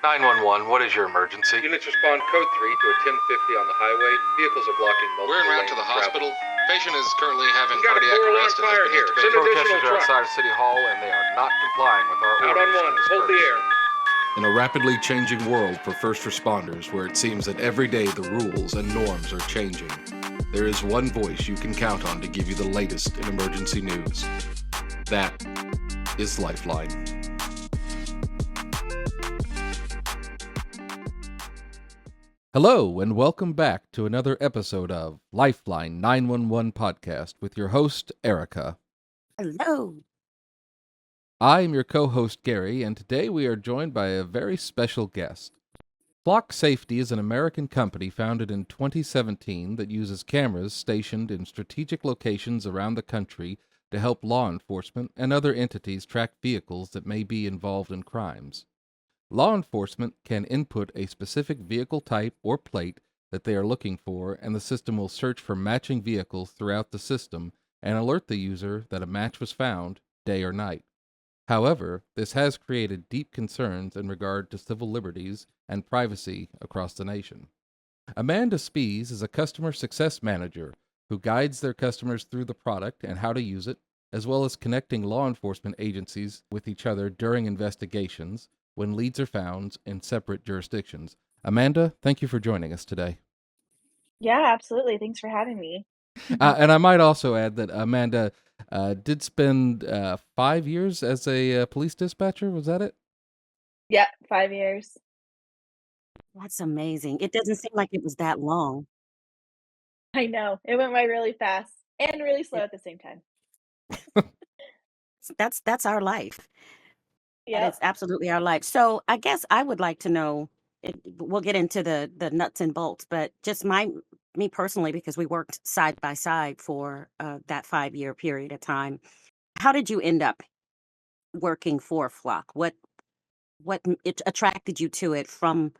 911, what is your emergency? Units respond code 3 to a 1050 on the highway. Vehicles are blocking multiple We're en route lanes to the of travel. hospital. Patient is currently having We've got a cardiac 4-alarm arrest and has fire been here. intubated. Send Protesters additional are trucks. outside of City Hall and they are not complying with our Out on orders to 1. Hold the disperse. air. In a rapidly changing world for first responders where it seems that every day the rules and norms are changing, there is one voice you can count on to give you the latest in emergency news. That is Lifeline. Hello, and welcome back to another episode of Lifeline 911 Podcast with your host, Erica. Hello. I am your co-host, Gary, and today we are joined by a very special guest. Flock Safety is an American company founded in 2017 that uses cameras stationed in strategic locations around the country to help law enforcement and other entities track vehicles that may be involved in crimes. Law enforcement can input a specific vehicle type or plate that they are looking for, and the system will search for matching vehicles throughout the system and alert the user that a match was found, day or night. However, this has created deep concerns in regard to civil liberties and privacy across the nation. Amanda Spees is a customer success manager who guides their customers through the product and how to use it, as well as connecting law enforcement agencies with each other during investigations when leads are found in separate jurisdictions. Amanda, thank you for joining us today. Yeah, absolutely. Thanks for having me. And I might also add that Amanda did spend 5 years as a police dispatcher. Was that it? Yep, 5 years. That's amazing. It doesn't seem like it was that long. I know. It went by really fast and really slow at the same time. That's our life. Yeah. That is absolutely our life. So I guess I would like to know, we'll get into the nuts and bolts, but just me personally, because we worked side by side for that 5-year period of time. How did you end up working for Flock? What it attracted you to it from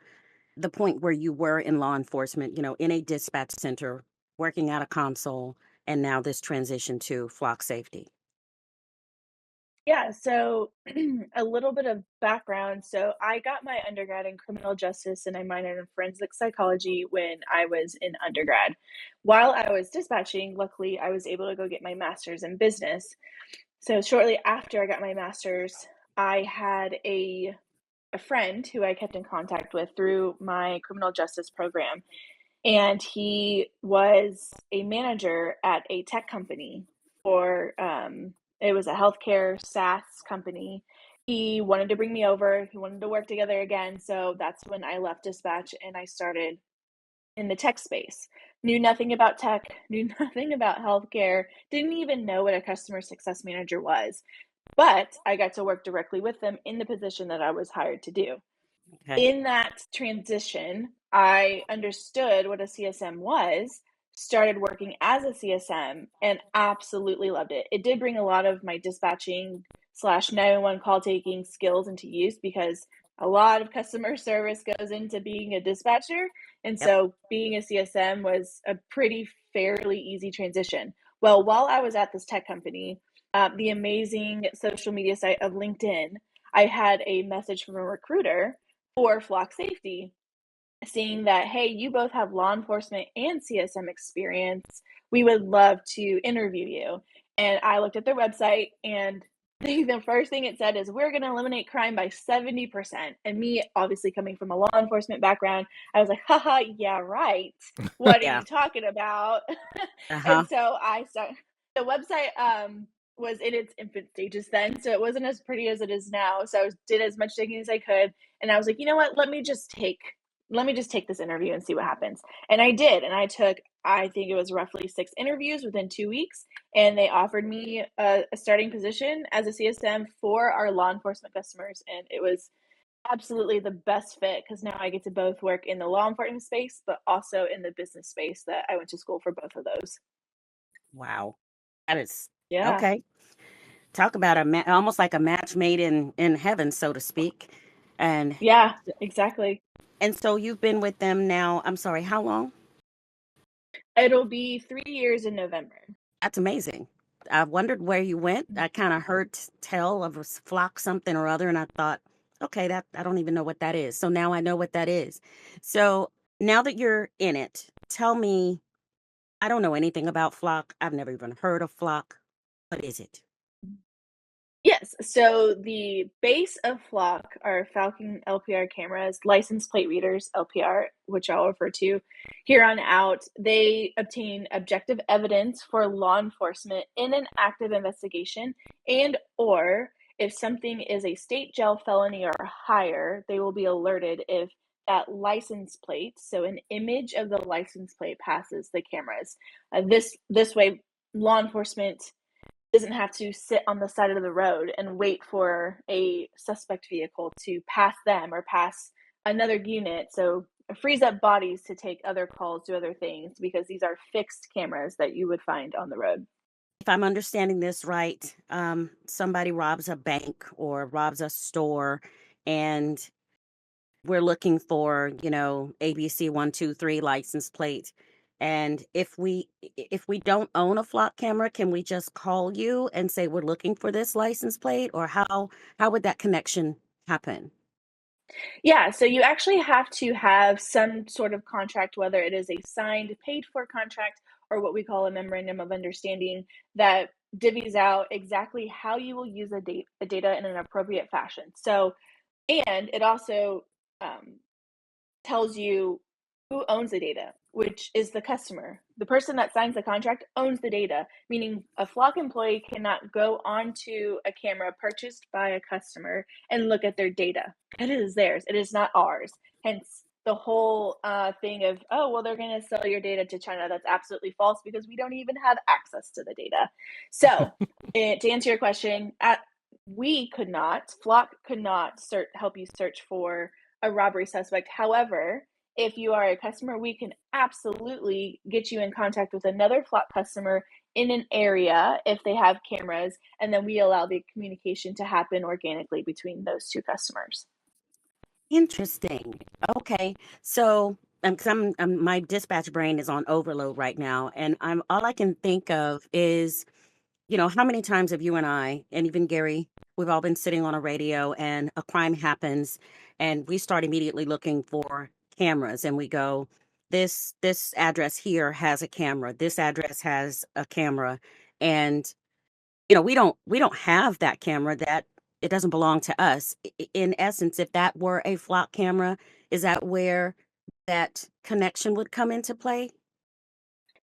the point where you were in law enforcement, in a dispatch center, working at a console, and now this transition to Flock Safety? Yeah, so a little bit of background. So I got my undergrad in criminal justice and I minored in forensic psychology when I was in undergrad. While I was dispatching, luckily I was able to go get my master's in business. So shortly after I got my master's, I had a friend who I kept in contact with through my criminal justice program. And he was a manager at a tech company for, it was a healthcare SaaS company. He wanted to bring me over. He wanted to work together again. So that's when I left dispatch and I started in the tech space. Knew nothing about tech, knew nothing about healthcare, didn't even know what a customer success manager was. But I got to work directly with them in the position that I was hired to do. Okay. In that transition, I understood what a CSM was, started working as a CSM, and absolutely loved it. It did bring a lot of my dispatching / 911 call taking skills into use because a lot of customer service goes into being a dispatcher. And so being a CSM was a pretty fairly easy transition. Well, while I was at this tech company, the amazing social media site of LinkedIn, I had a message from a recruiter for Flock Safety, saying that, hey, you both have law enforcement and CSM experience. We would love to interview you. And I looked at their website and the first thing it said is, we're going to eliminate crime by 70%. And me, obviously coming from a law enforcement background, I was like, haha, yeah, right. What are Yeah. you talking about? Uh-huh. And so I started, the website was in its infant stages then. So it wasn't as pretty as it is now. So I did as much digging as I could. And I was like, you know what, let me just take this interview and see what happens. And I did. And I took, I think it was roughly 6 interviews within 2 weeks. And they offered me a starting position as a CSM for our law enforcement customers. And it was absolutely the best fit because now I get to both work in the law enforcement space, but also in the business space that I went to school for both of those. Wow. That is, Yeah. okay. Talk about almost like a match made in heaven, so to speak. And Yeah, exactly. And so you've been with them now, I'm sorry, how long? It'll be 3 years in November. That's amazing. I wondered where you went. I kind of heard tell of a Flock something or other, and I thought, Okay, that I don't even know what that is. So now I know what that is. So now that you're in it, tell me, I don't know anything about Flock. I've never even heard of Flock. What is it? Yes, so the base of Flock are Falcon LPR cameras, license plate readers, LPR, which I'll refer to here on out. They obtain objective evidence for law enforcement in an active investigation, and or if something is a state jail felony or higher, they will be alerted if that license plate, so an image of the license plate passes the cameras. This way, law enforcement doesn't have to sit on the side of the road and wait for a suspect vehicle to pass them or pass another unit. So it frees up bodies to take other calls, do other things, because these are fixed cameras that you would find on the road. If I'm understanding this right, somebody robs a bank or robs a store, and we're looking for, ABC 123 license plate. And if we don't own a flock camera, can we just call you and say we're looking for this license plate, or how would that connection happen? Yeah, so you actually have to have some sort of contract, whether it is a signed, paid for contract or what we call a memorandum of understanding that divvies out exactly how you will use the data in an appropriate fashion. So, and it also um, tells you who owns the data, which is the customer. The person that signs the contract owns the data, meaning a Flock employee cannot go onto a camera purchased by a customer and look at their data. It is theirs. It is not ours. Hence the whole thing of, oh, well, they're going to sell your data to China. That's absolutely false because we don't even have access to the data. So to answer your question, Flock could not help you search for a robbery suspect. However, if you are a customer, we can absolutely get you in contact with another Flock customer in an area if they have cameras, and then we allow the communication to happen organically between those two customers. Interesting. Okay. So, because my dispatch brain is on overload right now, and I'm all I can think of is, how many times have you and I, and even Gary, we've all been sitting on a radio and a crime happens, and we start immediately looking for cameras, and we go, this address here has a camera, this address has a camera, and we don't have that camera, that it doesn't belong to us. In essence, if that were a flock camera, is that where that connection would come into play?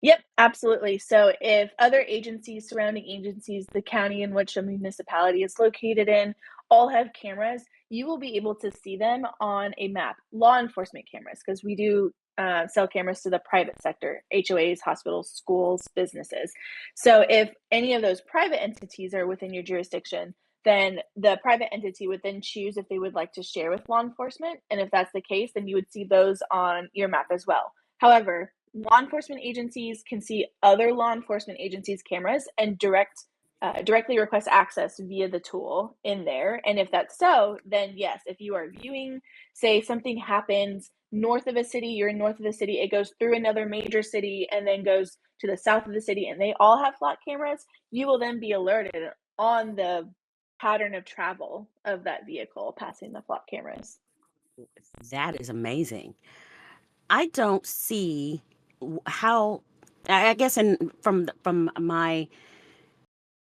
Yep, absolutely. So if other agencies, surrounding agencies, the county in which a municipality is located in, all have cameras, you will be able to see them on a map. Law enforcement cameras, because we do sell cameras to the private sector, HOAs, hospitals, schools, businesses. So if any of those private entities are within your jurisdiction, then the private entity would then choose if they would like to share with law enforcement. And if that's the case, then you would see those on your map as well. However, law enforcement agencies can see other law enforcement agencies' cameras and directly request access via the tool in there. And if that's so, then yes, if you are viewing, say something happens north of a city, you're in north of the city, it goes through another major city and then goes to the south of the city, and they all have flock cameras, you will then be alerted on the pattern of travel of that vehicle passing the flock cameras. That is amazing. I don't see how. I guess, from my,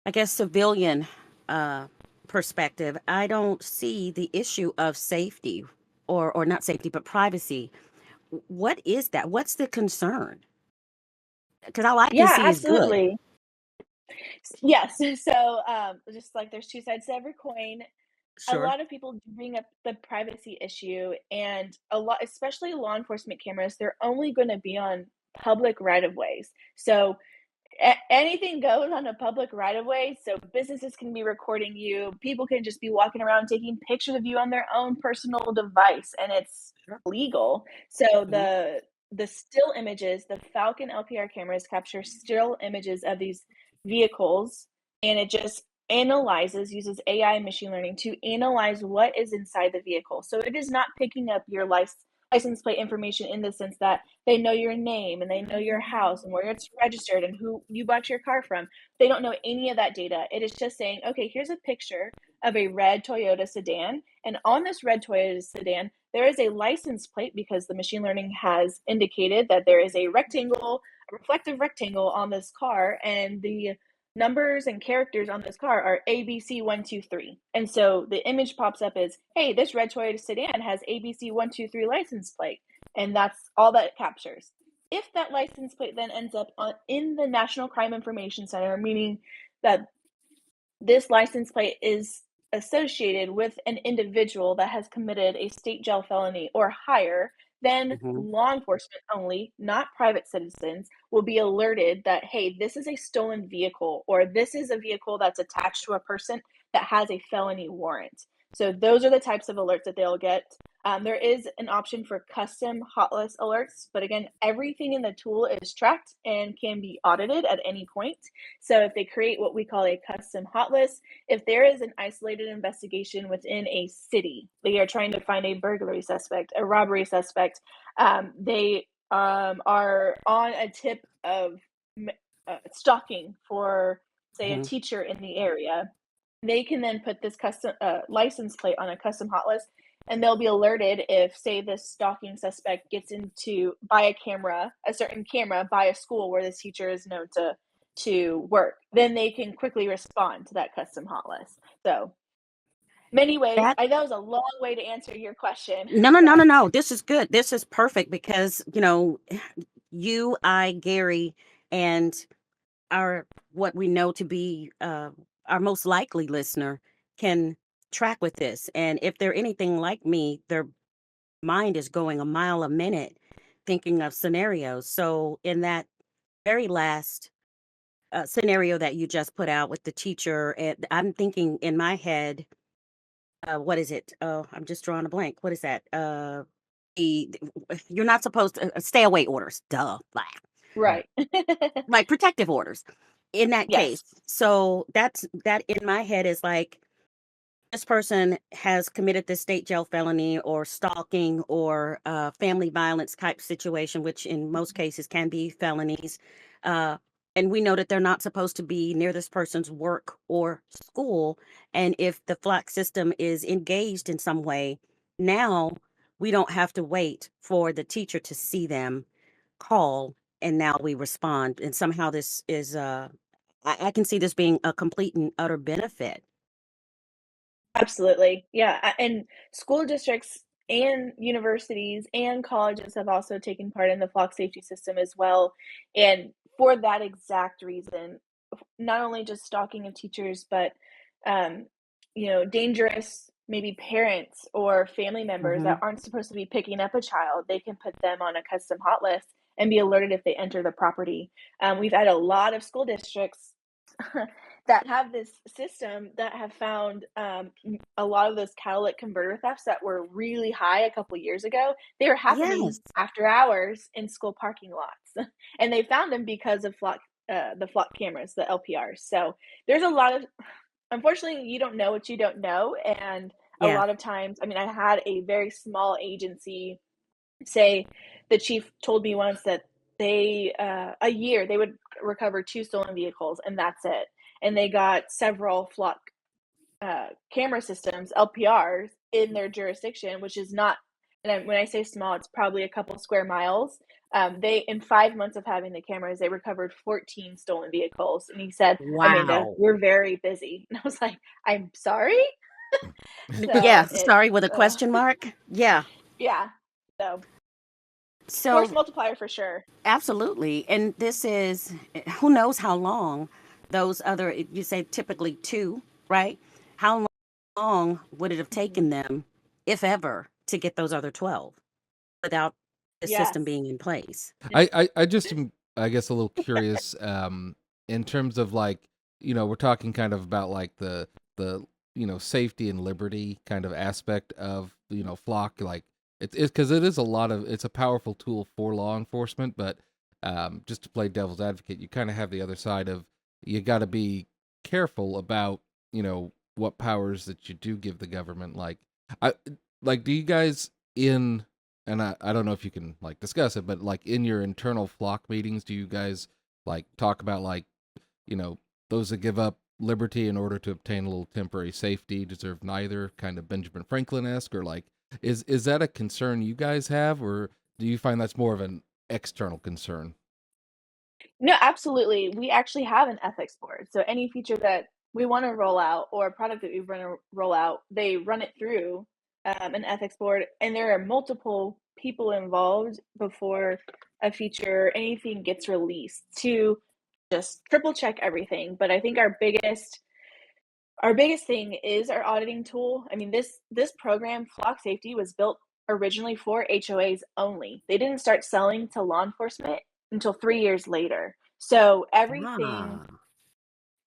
I guess, civilian uh, perspective, I don't see the issue of safety, or not safety, but privacy. What is that? What's the concern? Because all I can Yeah, see is good. absolutely. Yes. So just like there's two sides to every coin, a Sure. lot of people do bring up the privacy issue, and a lot, especially law enforcement cameras, they're only going to be on public right of ways. So anything goes on a public right of way. So businesses can be recording you. People can just be walking around taking pictures of you on their own personal device, and it's Sure. legal. So Mhm. the still images, the Falcon LPR cameras capture still images of these vehicles, and it just uses AI and machine learning to analyze what is inside the vehicle. So it is not picking up your license plate information in the sense that they know your name and they know your house and where it's registered and who you bought your car from. They don't know any of that data. It is just saying, okay, here's a picture of a red Toyota sedan. And on this red Toyota sedan, there is a license plate because the machine learning has indicated that there is a rectangle, a reflective rectangle on this car, and the numbers and characters on this car are ABC123. And so the image pops up as, hey, this red Toyota sedan has ABC123 license plate. And that's all that it captures. If that license plate then ends up in the National Crime Information Center, meaning that this license plate is associated with an individual that has committed a state jail felony or higher, then law enforcement only, not private citizens, will be alerted that, hey, this is a stolen vehicle, or this is a vehicle that's attached to a person that has a felony warrant. So those are the types of alerts that they'll get. There is an option for custom hot list alerts, but again, everything in the tool is tracked and can be audited at any point. So if they create what we call a custom hot list, if there is an isolated investigation within a city, they are trying to find a burglary suspect, a robbery suspect, they are on a tip of stalking for, say, a teacher in the area, they can then put this custom license plate on a custom hot list, and they'll be alerted if, say, this stalking suspect gets into by a certain camera by a school where this teacher is known to work. Then they can quickly respond to that custom hot list. So many ways. I know it was a long way to answer your question. No. This is good. This is perfect because, you, I, Gary, and what we know to be our most likely listener can track with this. And if they're anything like me, their mind is going a mile a minute thinking of scenarios. So in that very last scenario that you just put out with the teacher, I'm thinking in my head, what is it? I'm just drawing a blank. What is that? You're not supposed to stay away orders. Duh. Blah. Right. Like protective orders in that Yes. case. So that in my head is like, this person has committed this state jail felony or stalking or family violence type situation, which in most cases can be felonies. And we know that they're not supposed to be near this person's work or school. And if the flock system is engaged in some way, now we don't have to wait for the teacher to see them call, and now we respond. And somehow this is, I can see this being a complete and utter benefit. Absolutely. Yeah. And school districts and universities and colleges have also taken part in the flock safety system as well. And for that exact reason, not only just stalking of teachers, but, dangerous maybe parents or family members that aren't supposed to be picking up a child, they can put them on a custom hot list and be alerted if they enter the property. We've had a lot of school districts that have this system that have found a lot of those catalytic converter thefts that were really high a couple years ago. They were happening Yes. after hours in school parking lots, and they found them because of the flock cameras, the LPRs. So there's a lot of, unfortunately, you don't know what you don't know, and a Yeah. lot of times, I mean, I had a very small agency say, the chief told me once that a year they would recover 2 stolen vehicles, and that's it. And they got several flock camera systems, LPRs, in their jurisdiction, which is not, and when I say small, it's probably a couple square miles. They, in 5 months of having the cameras, they recovered 14 stolen vehicles. And he said, Amanda, Wow. we're very busy. And I was like, I'm sorry? Yeah. Sorry, with a question mark. Yeah. Yeah. So So force multiplier for sure. absolutely. And this is, who knows how long those other, you say typically 2, right? How long would it have taken them, if ever, to get those other 12 without the system Yes. being in place? I just am, I guess, a little curious in terms of like, we're talking kind of about like the safety and liberty kind of aspect of, flock. Like it's because it's a powerful tool for law enforcement, but just to play devil's advocate, you kind of have the other side of, you got to be careful about, what powers that you do give the government. Do you guys and I don't know if you can like discuss it, but like in your internal flock meetings, do you guys like talk about like, those that give up liberty in order to obtain a little temporary safety, deserve neither, kind of Benjamin Franklin-esque, or like, is that a concern you guys have, or do you find that's more of an external concern? No, absolutely. We actually have an ethics board. So any feature that we want to roll out or a product that we want to roll out, they run it through an ethics board, and there are multiple people involved before a feature or anything gets released to just triple check everything. But I think our biggest thing is our auditing tool. I mean, this program, Flock Safety, was built originally for HOAs only. They didn't start selling to law enforcement until 3 years later. So everything, Ah,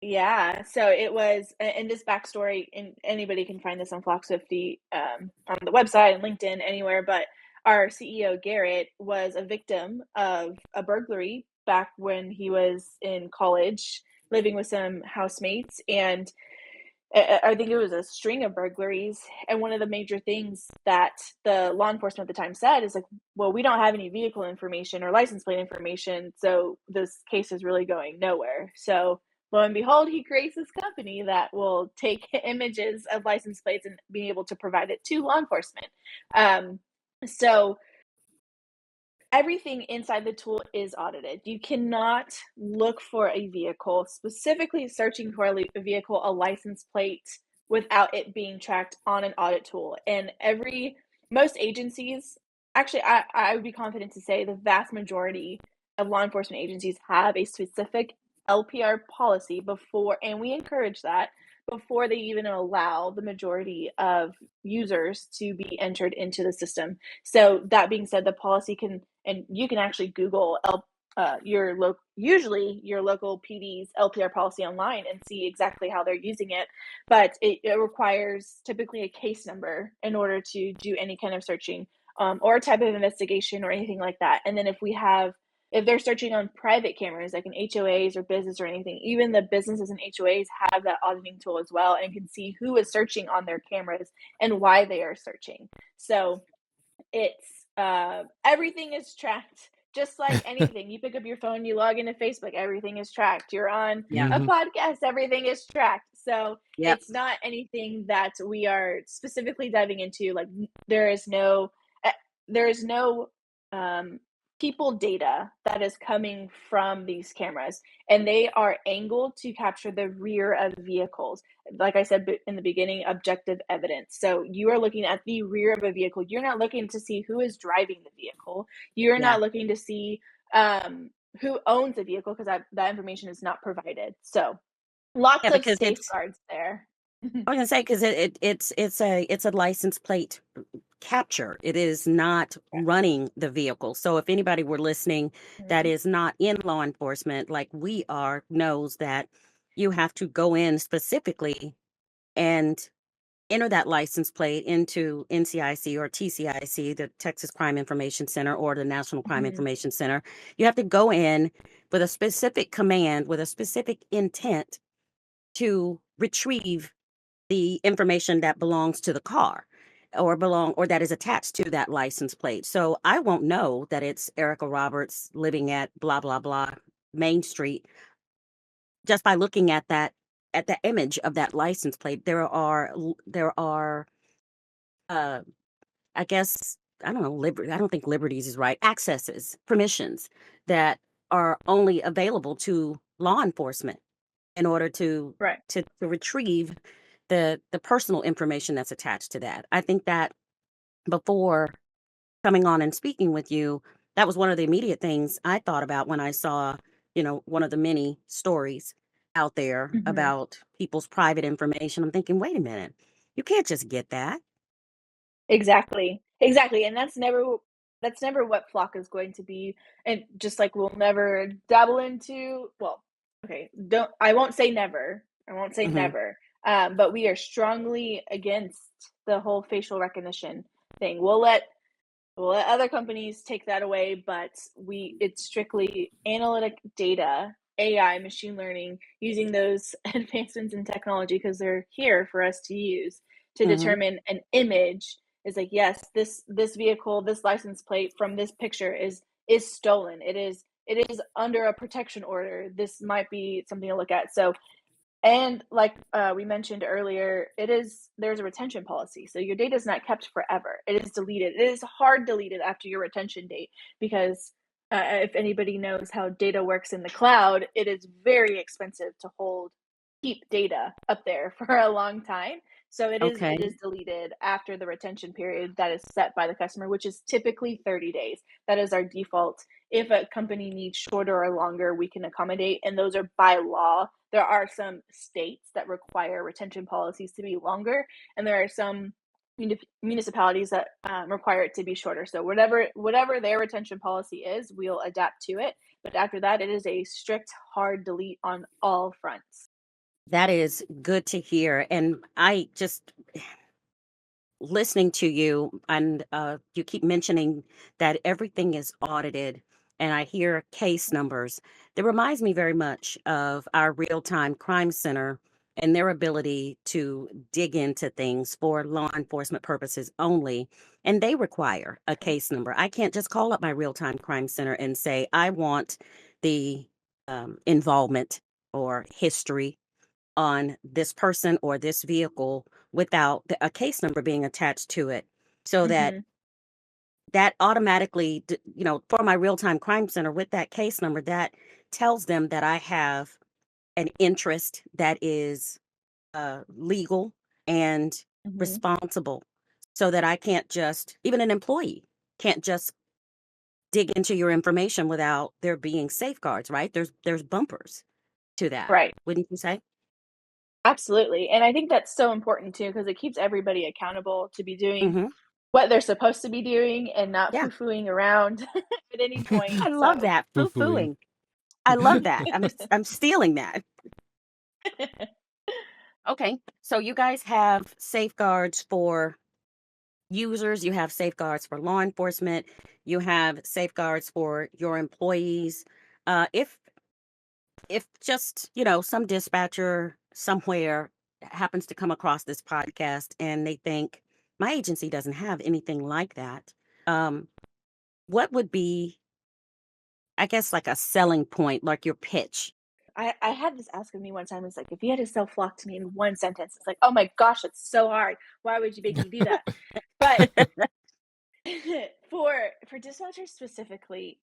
yeah. So it was, and this backstory, and anybody can find this on Flock Safety on the website and LinkedIn, anywhere. But our CEO Garrett was a victim of a burglary back when he was in college, living with some housemates, and I think it was a string of burglaries. And one of the major things that the law enforcement at the time said is like, well, we don't have any vehicle information or license plate information, so this case is really going nowhere. So lo and behold, he creates this company that will take images of license plates and be able to provide it to law enforcement. So everything inside the tool is audited. You cannot look for a vehicle, specifically searching for a vehicle, a license plate, without it being tracked on an audit tool. And most agencies, actually, I would be confident to say the vast majority of law enforcement agencies have a specific LPR policy before, and we encourage that before they even allow the majority of users to be entered into the system. So that being said, the policy can, and you can actually Google usually your local PD's LPR policy online and see exactly how they're using it. But it requires typically a case number in order to do any kind of searching or a type of investigation or anything like that. And then if they're searching on private cameras, like in HOAs or business or anything, even the businesses and HOAs have that auditing tool as well and can see who is searching on their cameras and why they are searching. So it's everything is tracked, just like anything. You pick up your phone, you log into Facebook, everything is tracked. You're on yeah, a Mm-hmm. podcast, everything is tracked. So yep. it's not anything that we are specifically diving into. Like there is no uh, there is no people data that is coming from these cameras, and they are angled to capture the rear of vehicles. Like I said in the beginning, objective evidence. So you are looking at the rear of a vehicle. You're not looking to see who is driving the vehicle. You're Yeah. not looking to see who owns the vehicle, because that information is not provided. So lots Yeah, of because it's safeguards there. I was gonna say because it's a license plate capture. It is not running the vehicle. So if anybody were listening that Mhm. is not in law enforcement like we are, knows that you have to go in specifically and enter that license plate into NCIC or TCIC, the Texas Crime Information Center, or the National Crime Mhm. Information Center. You have to go in with a specific command, with a specific intent to retrieve the information that belongs to the car or that is attached to that license plate. So I won't know that it's Erica Roberts living at blah blah blah Main Street just by looking at the image of that license plate. There are uh I guess I don't know, I don't think liberties is right. Accesses, permissions that are only available to law enforcement in order to Right. retrieve the personal information that's attached to that. I think that before coming on and speaking with you, that was one of the immediate things I thought about when I saw, one of the many stories out there Mhm. about people's private information. I'm thinking, wait a minute, you can't just get that. Exactly. Exactly, and that's never what Flock is going to be, and just like we'll never dabble into, well, okay, don't I won't say never. I won't say Hmm. never. But we are strongly against the whole facial recognition thing. We'll let other companies take that away, but it's strictly analytic data, AI, machine learning, using those advancements in technology because they're here for us to use to Hmm. determine an image. Is like, yes, this vehicle, this license plate from this picture is stolen. It is under a protection order. This might be something to look at. So And like we mentioned earlier, there's a retention policy. So your data is not kept forever. It is deleted. It is hard deleted after your retention date because if anybody knows how data works in the cloud, it is very expensive to keep data up there for a long time. So it Okay. is deleted after the retention period that is set by the customer, which is typically 30 days. That is our default. If a company needs shorter or longer, we can accommodate, and those are by law. There are some states that require retention policies to be longer, and there are some municipalities that require it to be shorter. So whatever their retention policy is, we'll adapt to it. But after that, it is a strict hard delete on all fronts. That is good to hear. And I just listening to you, and you keep mentioning that everything is audited, and I hear case numbers. That reminds me very much of our real-time crime center and their ability to dig into things for law enforcement purposes only. And they require a case number. I can't just call up my real-time crime center and say, I want the involvement or history on this person or this vehicle without a case number being attached to it, so that automatically, for my real-time crime center with that case number, that tells them that I have an interest that is legal and responsible, so that I can't just, even an employee can't just dig into your information without there being safeguards, right? There's bumpers to that, Right. wouldn't you say? Absolutely. And I think that's so important too, because it keeps everybody accountable to be doing Mm-hmm. what they're supposed to be doing and not Yeah. foo-fooing around at any point. I love So that. Foo-fooing. Foo-fooing. I love that. I'm stealing that. Okay. So you guys have safeguards for users, you have safeguards for law enforcement, you have safeguards for your employees. If just, some dispatcher somewhere happens to come across this podcast and they think my agency doesn't have anything like that, what would be, I guess, like a selling point, like your pitch? I had this asked of me one time. It's like, if you had to sell flock to me in one sentence, it's like, oh my gosh, it's so hard. Why would you make me do that? But for dispatchers specifically,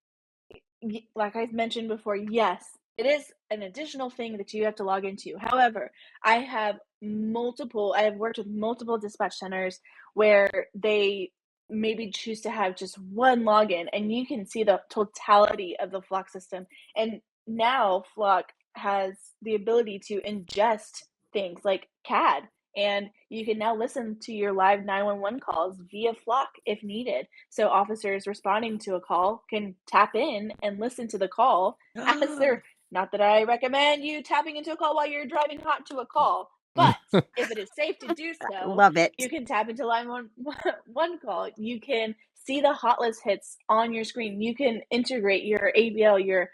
like I mentioned before, yes, it is an additional thing that you have to log into. However, I have worked with multiple dispatch centers where they maybe choose to have just one login, and you can see the totality of the Flock system. And now Flock has the ability to ingest things like CAD, and you can now listen to your live 911 calls via Flock if needed. So officers responding to a call can tap in and listen to the call as they're, not that I recommend you tapping into a call while you're driving hot to a call, but if it is safe to do so, Love it. you can tap into line one call. You can see the hot list hits on your screen. You can integrate your ABL,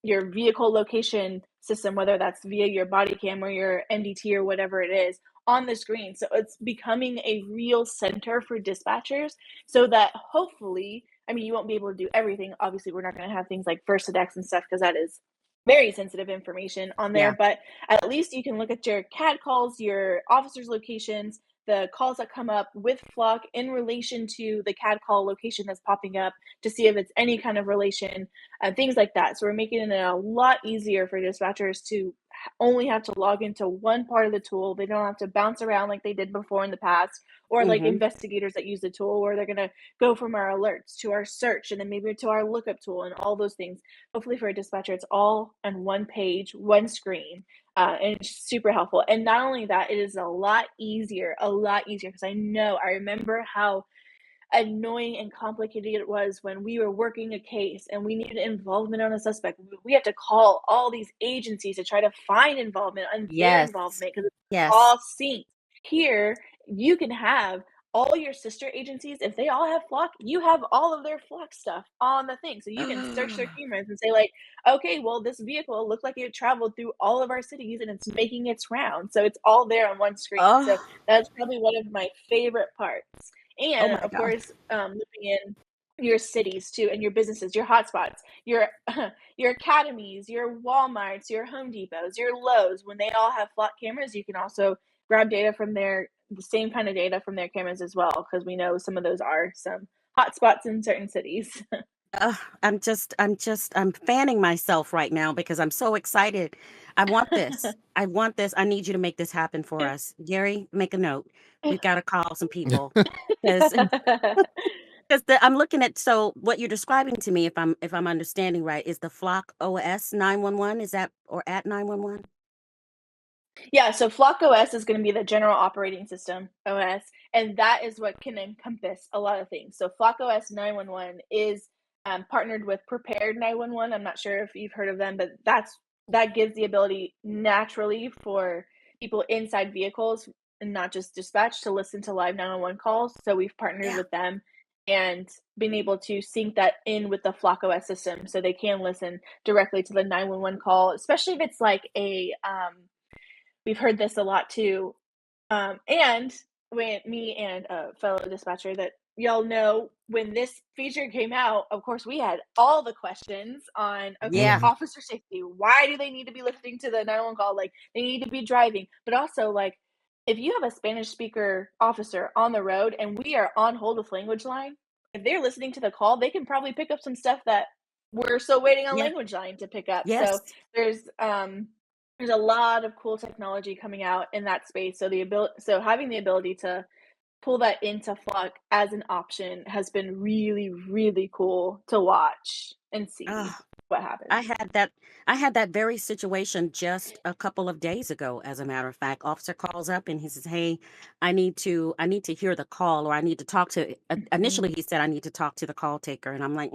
your vehicle location system, whether that's via your body cam or your NDT or whatever it is, on the screen. So it's becoming a real center for dispatchers, so that hopefully, I mean, you won't be able to do everything. Obviously, we're not going to have things like Versadex and stuff, because that is very sensitive information on there. Yeah. But at least you can look at your CAD calls, your officers' locations, the calls that come up with Flock in relation to the CAD call location that's popping up, to see if it's any kind of relation, things like that. So we're making it a lot easier for dispatchers to only have to log into one part of the tool. They don't have to bounce around like they did before in the past, or like investigators that use the tool, where they're going to go from our alerts to our search and then maybe to our lookup tool and all those things. Hopefully for a dispatcher, it's all on one page, one screen, and it's super helpful. And not only that, it is a lot easier, because I remember how annoying and complicated it was when we were working a case and we needed involvement on a suspect. We had to call all these agencies to try to find involvement and their Yes. involvement, because it's Yes. all synced. Here, you can have all your sister agencies, if they all have Flock, you have all of their Flock stuff on the thing. So you can search their cameras and say, like, okay, well, this vehicle looked like it traveled through all of our cities and it's making its round. So it's all there on one screen. So that's probably one of my favorite parts. Oh And my of God. course, looping in your cities too, and your businesses, your hotspots, your your academies, your Walmarts, your Home Depots, your Lowe's. When they all have flock cameras, you can also grab data from the same kind of data from their cameras as well, because we know some of those are some hotspots in certain cities. I'm fanning myself right now because I'm so excited. I want this. I want this. I need you to make this happen for us. Gary, make a note. We've got to call some people because I'm looking at, so what you're describing to me, if I'm understanding right, is the Flock OS 911. Is that, or at 911? Yeah, so Flock OS is going to be the general operating system OS, and that is what can encompass a lot of things. So Flock OS 911 is partnered with Prepared 911. I'm not sure if you've heard of them, but that gives the ability naturally for people inside vehicles and not just dispatch to listen to live 911 calls. So we've partnered Yeah. with them and been able to sync that in with the Flock OS system, so they can listen directly to the 911 call, especially if it's like a we've heard this a lot too. And when me and a fellow dispatcher that y'all know, when this feature came out, of course, we had all the questions on, okay, Yeah. officer safety. Why do they need to be listening to the 911 call? Like, they need to be driving. But also, like, if you have a Spanish speaker officer on the road and we are on hold with language line, if they're listening to the call, they can probably pick up some stuff that we're still waiting on Yeah. language line to pick up. Yes. So there's a lot of cool technology coming out in that space. So having the ability to pull that into Flock as an option has been really, really cool to watch and see Oh, what happens. I had that very situation just a couple of days ago, as a matter of fact. Officer calls up and he says, "Hey, I need to hear the call, or I need to talk to," initially he said, "I need to talk to the call taker." And I'm like,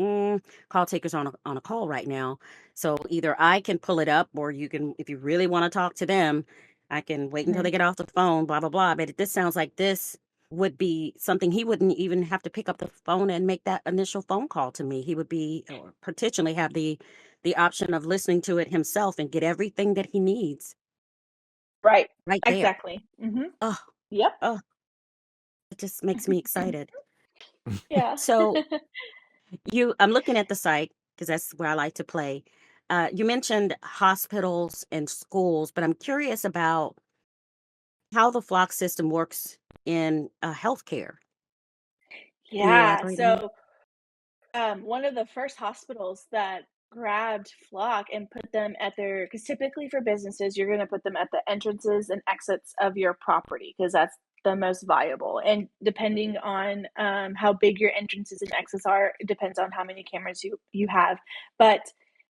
call taker's on a call right now. So either I can pull it up, or you can, if you really want to talk to them, I can wait until they get off the phone, blah, blah, blah. But this sounds like this would be something he wouldn't even have to pick up the phone and make that initial phone call to me. He would be, or potentially have the option of listening to it himself and get everything that he needs Right. right there. Exactly. Oh, Yep. oh, it just makes me excited. Yeah. So I'm looking at the site because that's where I like to play. You mentioned hospitals and schools, but I'm curious about how the flock system works in healthcare. Can you Yeah. elaborate on that? So one of the first hospitals that grabbed Flock and put them at their, because typically for businesses, you're going to put them at the entrances and exits of your property because that's the most viable. And depending on how big your entrances and exits are, it depends on how many cameras you have. But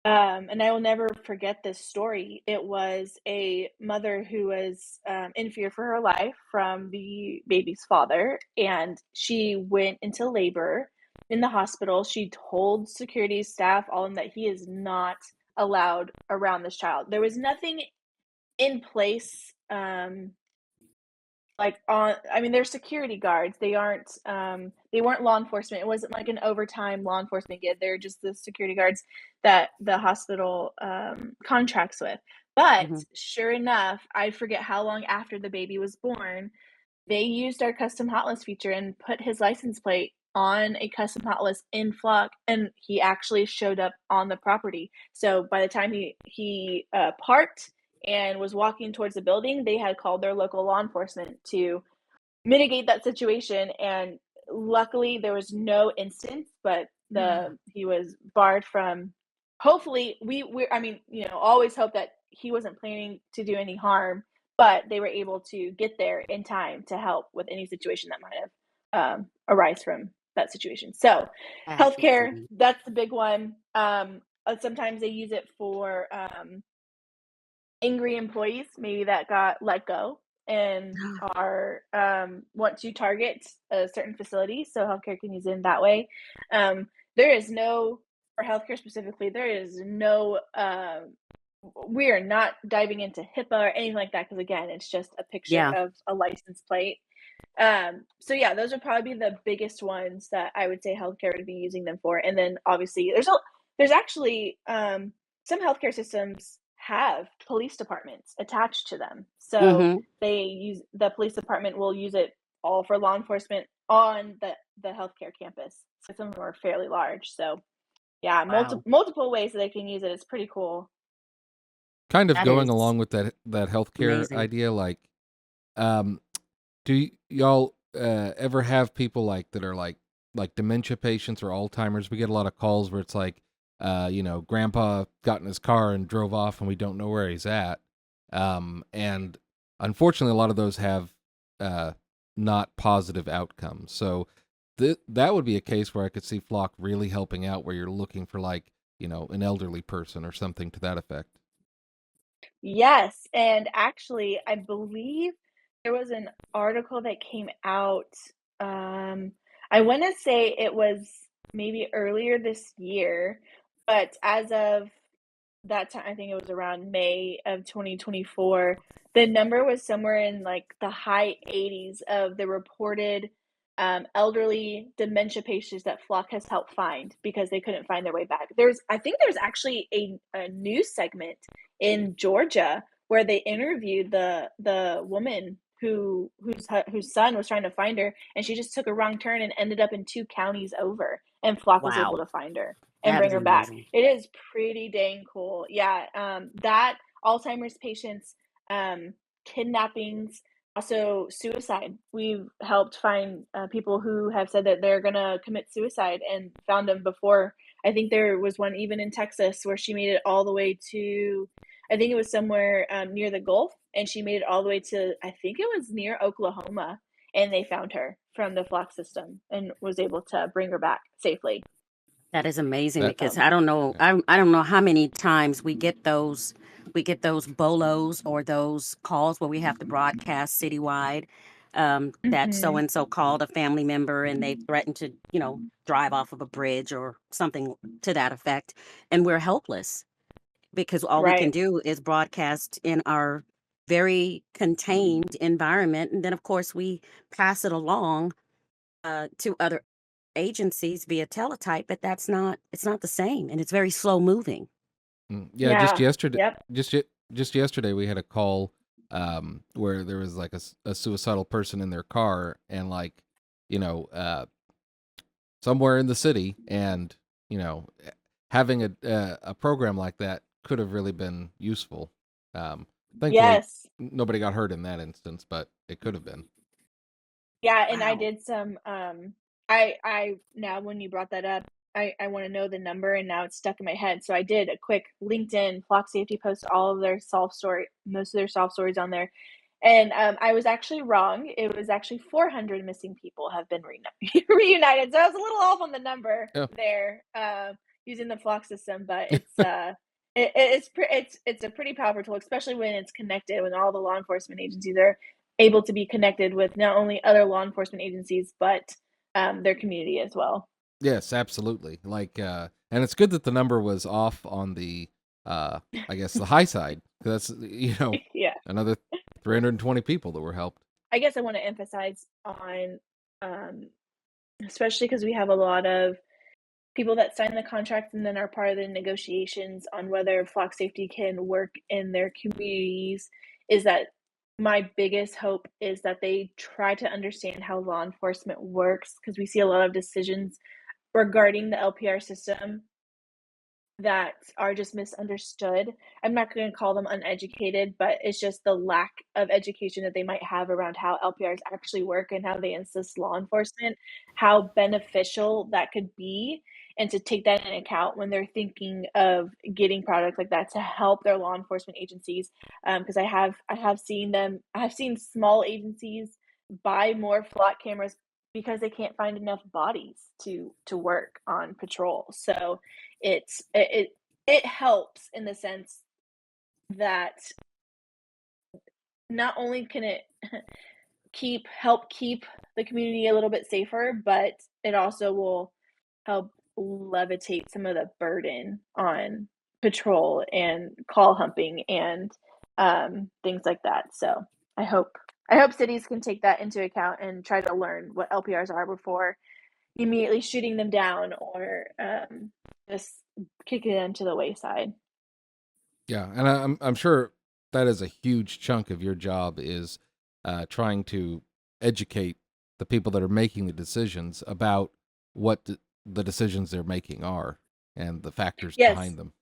and I will never forget this story. It was a mother who was in fear for her life from the baby's father, and she went into labor in the hospital. She told security staff, all of them, that he is not allowed around this child. There was nothing in place, there's security guards. They weren't law enforcement. It wasn't like an overtime law enforcement gig. They're just the security guards that the hospital contracts with. But sure enough, I forget how long after the baby was born, they used our custom hot list feature and put his license plate on a custom hot list in Flock, and he actually showed up on the property. So by the time he parked and was walking towards the building, they had called their local law enforcement to mitigate that situation. And luckily, there was no instance, but he was barred from. Hopefully, we always hope that he wasn't planning to do any harm, but they were able to get there in time to help with any situation that might have arise from that situation. So healthcare, Absolutely. that's the big one. Sometimes they use it for angry employees, maybe that got let go and are want to target a certain facility, so healthcare can use it in that way. There is no, for healthcare specifically, there is no we are not diving into HIPAA or anything like that, because again, it's just a picture of a license plate. So yeah, those would probably be the biggest ones that I would say healthcare would be using them for. And then obviously there's actually some healthcare systems have police departments attached to them. So the police department will use it all for law enforcement on the healthcare campus. So some of them are fairly large. So yeah, Wow. multiple ways that they can use it. It's pretty cool. Kind of That going is along with that healthcare amazing. idea, like, um, do y'all ever have people like that are like dementia patients or Alzheimer's? We get a lot of calls where it's like, grandpa got in his car and drove off, and we don't know where he's at. And unfortunately, a lot of those have not positive outcomes. So that would be a case where I could see Flock really helping out, where you're looking for like, an elderly person or something to that effect. Yes, and actually, I believe there was an article that came out, I wanna say it was maybe earlier this year, but as of that time, I think it was around May of 2024, the number was somewhere in, like, the high 80s of the reported, elderly dementia patients that Flock has helped find because they couldn't find their way back. I think there's actually a news segment in Georgia where they interviewed the woman whose son was trying to find her, and she just took a wrong turn and ended up in 2 counties over, and Flock was able Wow. to find her and That bring is her back. amazing. It is pretty dang cool. Yeah, that Alzheimer's patients, kidnappings, also suicide. We've helped find people who have said that they're gonna commit suicide and found them before. I think there was one even in Texas where she made it all the way to, I think it was somewhere near the Gulf, and she made it all the way to, I think it was near Oklahoma, and they found her from the flock system and was able to bring her back safely. That is amazing That because So, I don't know I don't know how many times we get those bolos or those calls where we have to broadcast citywide, that so mhm, and so called a family member and they threatened to, drive off of a bridge or something to that effect, and we're helpless because all we can right. do is broadcast in our very contained environment, and then of course we pass it along to other agencies via teletype, but it's not the same, and it's very slow moving. Yeah, just Yeah. yesterday, Yep. just yesterday, we had a call where there was like a suicidal person in their car, and like, you know, uh, somewhere in the city, and having a program like that could have really been useful. Thankfully, Yes. nobody got hurt in that instance, but it could have been. Yeah, and I Wow. did some, I now when you brought that up, I wanna know the number, and now it's stuck in my head, so I did a quick LinkedIn. Flock Safety posts all of their most of their solve stories on there, and, I was actually wrong. It was actually 400 missing people have been reunited, so I was a little off on the number Yeah, there, using the Flock system, but it's a pretty powerful tool, especially when it's connected, when all the law enforcement agencies are able to be connected with not only other law enforcement agencies, but, their community as well. yes, absolutely. Like, and it's good that the number was off on the, uh, I guess the high side, 'cause that's Yeah. another 320 people that were helped. I guess I wanna emphasize on, especially because we have a lot of people that sign the contract and then are part of the negotiations on whether flock safety can work in their communities, is that my biggest hope is that they try to understand how law enforcement works because we see a lot of decisions regarding the LPR system that are just misunderstood. I'm not gonna call them uneducated, but it's just the lack of education that they might have around how LPRs actually work and how they assist law enforcement, how beneficial that could be, and to take that into account when they're thinking of getting products like that to help their law enforcement agencies. Because I have seen small agencies buy more flock cameras because they can't find enough bodies to work on patrol. So it helps in the sense that not only can it help keep the community a little bit safer, but it also will help levitate some of the burden on patrol and call humping and things like that. So I hope cities can take that into account and try to learn what LPRs are before immediately shooting them down or just kicking them to the wayside. Yeah, and I'm sure that is a huge chunk of your job is trying to educate the people that are making the decisions about what the decisions they're making are and the factors Yes, behind them.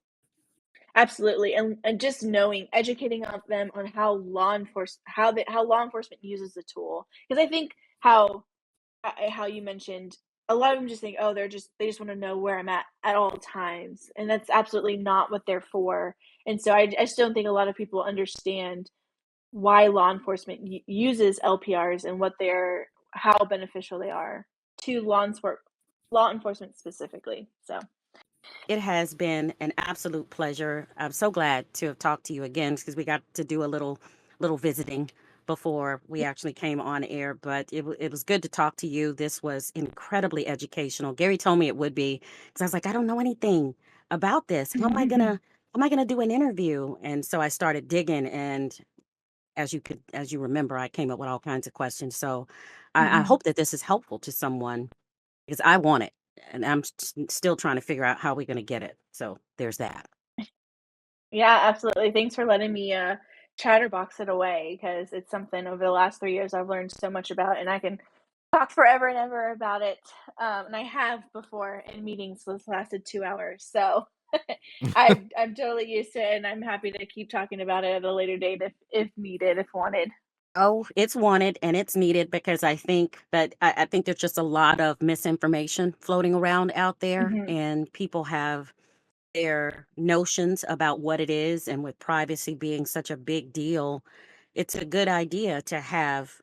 absolutely, and just knowing, educating on them on how law enforcement uses the tool. Because I think how you mentioned, a lot of them just think, "Oh, they just wanna know where I'm at all times," and that's absolutely not what they're for, and so I just don't think a lot of people understand why law enforcement uses LPRs and how beneficial they are to law enforcement specifically. So, It has been an absolute pleasure. I'm so glad to have talked to you again because we got to do a little visiting before we actually came on air. But it was good to talk to you. This was incredibly educational. Gary told me it would be because I was like, I don't know anything about this. How am I gonna do an interview? And so I started digging, and as you remember, I came up with all kinds of questions. So I Mhm. hope that this is helpful to someone because I want it, and I'm still trying to figure out how we're gonna get it. So there's that. Yeah, absolutely. Thanks for letting me chatterbox it away because it's something over the last 3 years I've learned so much about, and I can talk forever and ever about it. And I have before in meetings that's lasted 2 hours. So I'm totally used to it, and I'm happy to keep talking about it at a later date if needed, if wanted. Oh, it's wanted and it's needed because I think there's just a lot of misinformation floating around out there, Hmm. and people have their notions about what it is. And with privacy being such a big deal, it's a good idea to have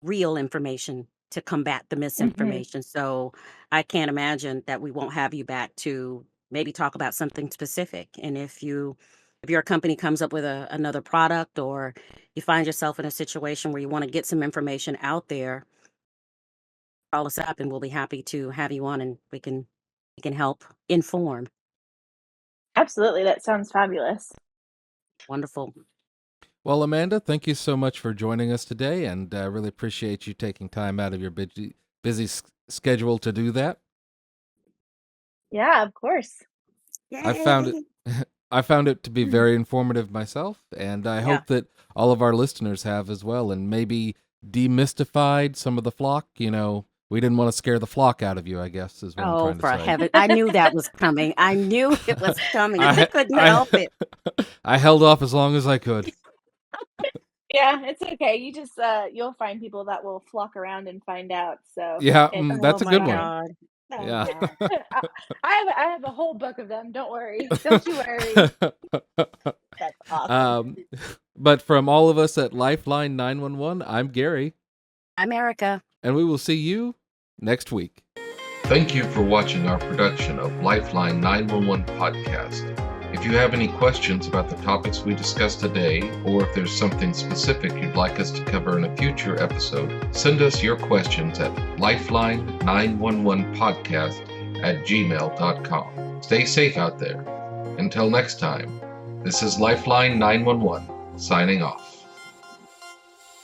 real information to combat the Hmm. misinformation. So I can't imagine that we won't have you back to maybe talk about something specific. And if your company comes up with another product, or you find yourself in a situation where you want to get some information out there, call us up and we'll be happy to have you on, and we can help inform. Absolutely, that sounds fabulous. Wonderful. Well, Amanda, thank you so much for joining us today, and I really appreciate you taking time out of your busy schedule to do that. Yeah, of course. I found it Yay. I found it to be very informative myself, and I Yeah. hope that all of our listeners have as well, and maybe demystified some of the flock. We didn't want to scare the flock out of you, I guess, is what I'm Oh, trying to for say. heaven. I knew that was coming. I knew it was coming. I I couldn't I help it. I held off as long as I could. Yeah, it's okay. You just you'll find people that will flock around and find out. So Yeah, it's Oh that's a my good one. fine. God. Oh Yeah. God. I, I have a whole book of them. Don't worry. Don't you worry. That's awesome. um, but from all of us at Lifeline 911, I'm Gary, America. and we will see you next week. Thank you for watching our production of Lifeline 911 podcast. If you have any questions about the topics we discussed today, or if there's something specific you'd like us to cover in a future episode, send us your questions at lifeline911podcast@gmail.com. Stay safe out there. Until next time, this is Lifeline 911 signing off.